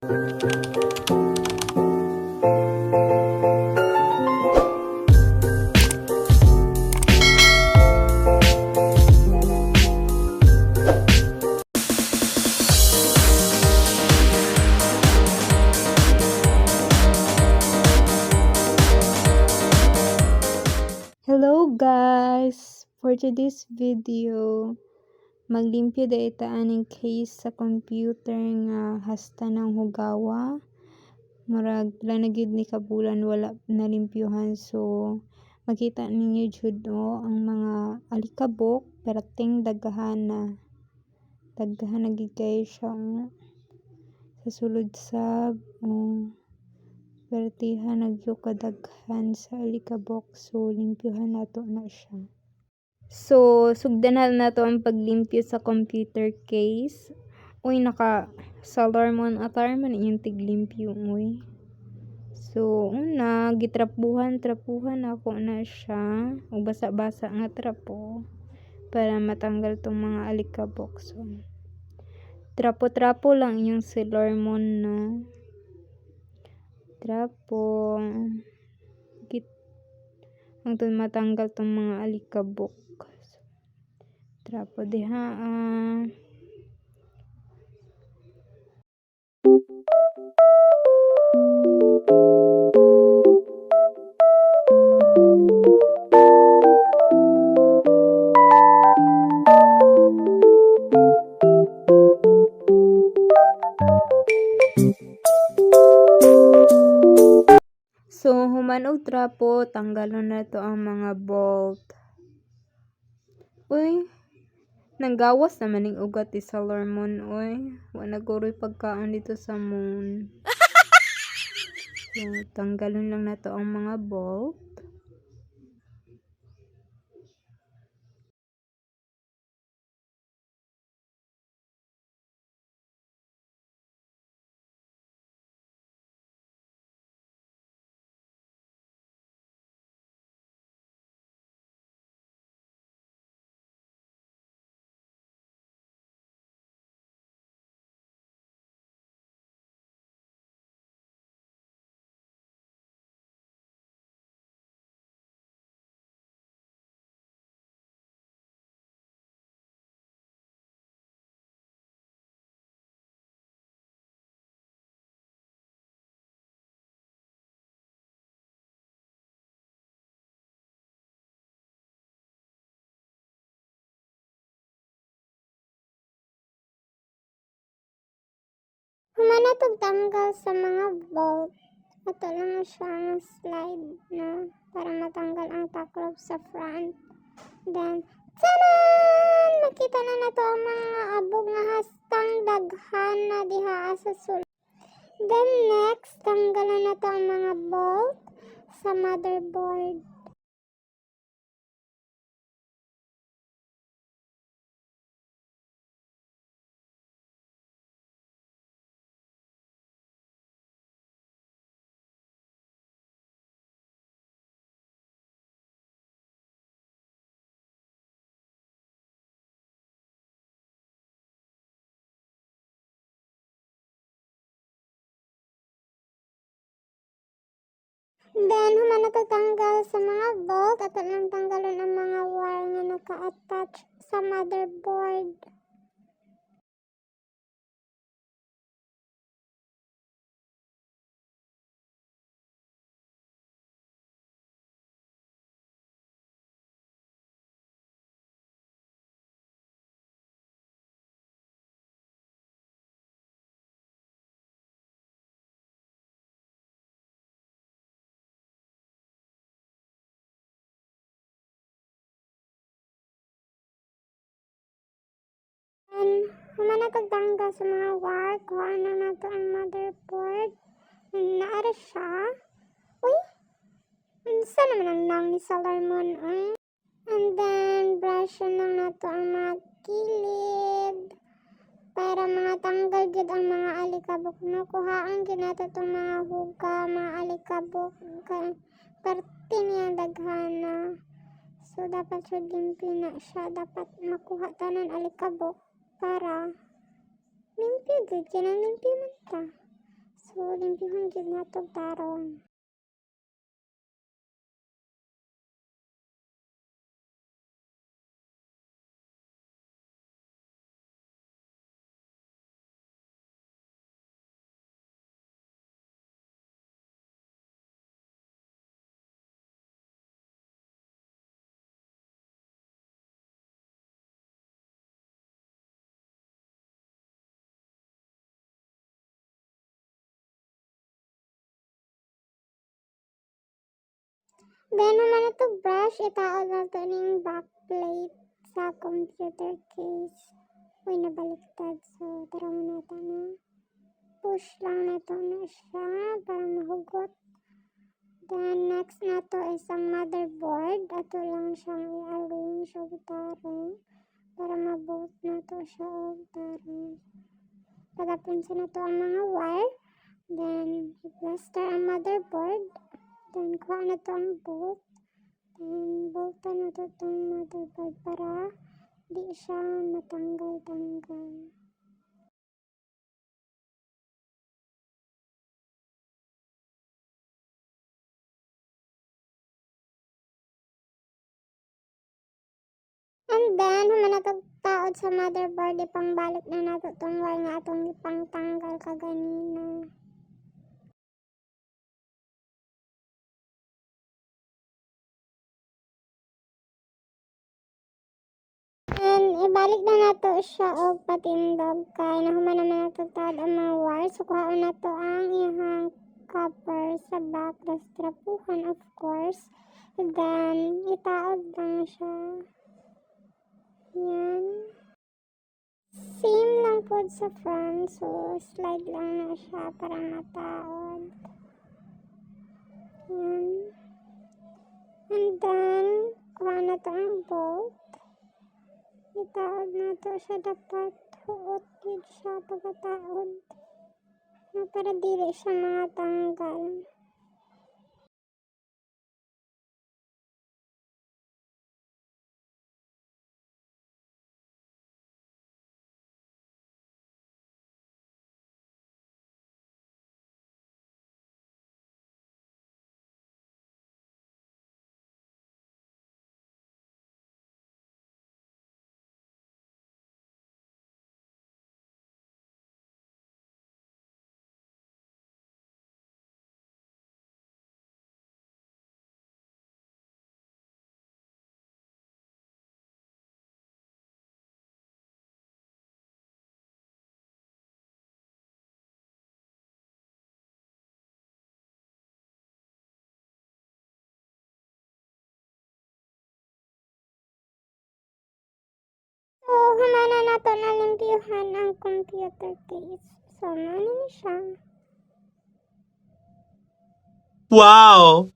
Hello guys! For today's video, maglimpyo da itaan ng case sa computer nga hasta ng hugawa. Murag lang na gyud ni kabulan wala nalimpyuhan, so makita ninyo jud ang mga alikabok perting daghan na gid kayo siya sa sulod sab pertihan nagyo kadaghan sa alikabok, so limpyuhan nato na siya. So sugdanan nato ang paglimpyo sa computer case. Uy, naka Salarmon atarman yung tiglimpyo uy. So una gitrapuhan ako na siya ug basa-basa nga trapo para matanggal tong mga alikabok. So trapo lang yung Salarmon na trapo hangtod matanggal tong mga alikabok. So, trapo diha So, human og trapo, tanggalon na to ang mga bolt. Uy, nanggawas naman ning ugat ti Salarmon, uy. Wala guroy pagkaon dito sa moon. So, tanggalon lang na to ang mga bolt. Humana pagtanggal sa mga bolt. Ato lang na siya ng slide na para matanggal ang taklob sa front. Then, tanan! Makita na nato ang mga abog nga hastang daghan na diha sa sulod. Then next, tanggalan na to ang mga bolt sa motherboard. Then, human na pagtanggal sa mga bolt, ato lang tanggalon ang mga wire nga naka-attach sa motherboard. Human na pagtanggal sa mga wire, kuha na nato ang motherboard. Naara siya. Uy! Unsa naman ang nang ni Salarmon, uy? And then, brush lang nato ang mga kilid para mga tanggal gid ang mga alikabok. No, kuhaan gid nato itong mga huga, mga alikabok. Parte niya daghana. So, dapat siya limpyo na siya. Dapat makuha tanan alikabok para limpyo gid. Yan ang limpyo man ta. limpyuhan jud nato tarong. Then naman na to brush, itaod na to ning backplate sa computer case. Uy, nabaliktad. So, tara mo na to na. Push lang na to na siya para mahugot. Then, next na to is ang motherboard. Ato lang siyang i-arrange o tarong para maboot na to siya o tarong. Pagapinsa na to ang mga wire. Then, i-plaster ang motherboard. Then, kuha na to ang bolt. Then, bolta na to itong motherboard para di siya matanggal-tanggal. And then, human na to taod sa motherboard, ipangbalik na nato itong wire nga atong ipangtanggal kaganina. And ibalik na nato siya og patindog kay nahuman naman nato taod ang mga wire. So kuhaon nato ang ihang copper sa back, rastrapuhan of course. And then itaod lang siya. Yan. Same lang po sa front. So slide lang na siya para mataod. Yan. And then kuha na to ang bolt. Itaod na to siya, dapat huot yun siya pagkataod na para dili siya mga tanggal. So, humana na to na limpyuhan ang computer case. So, ano na siya? Wow!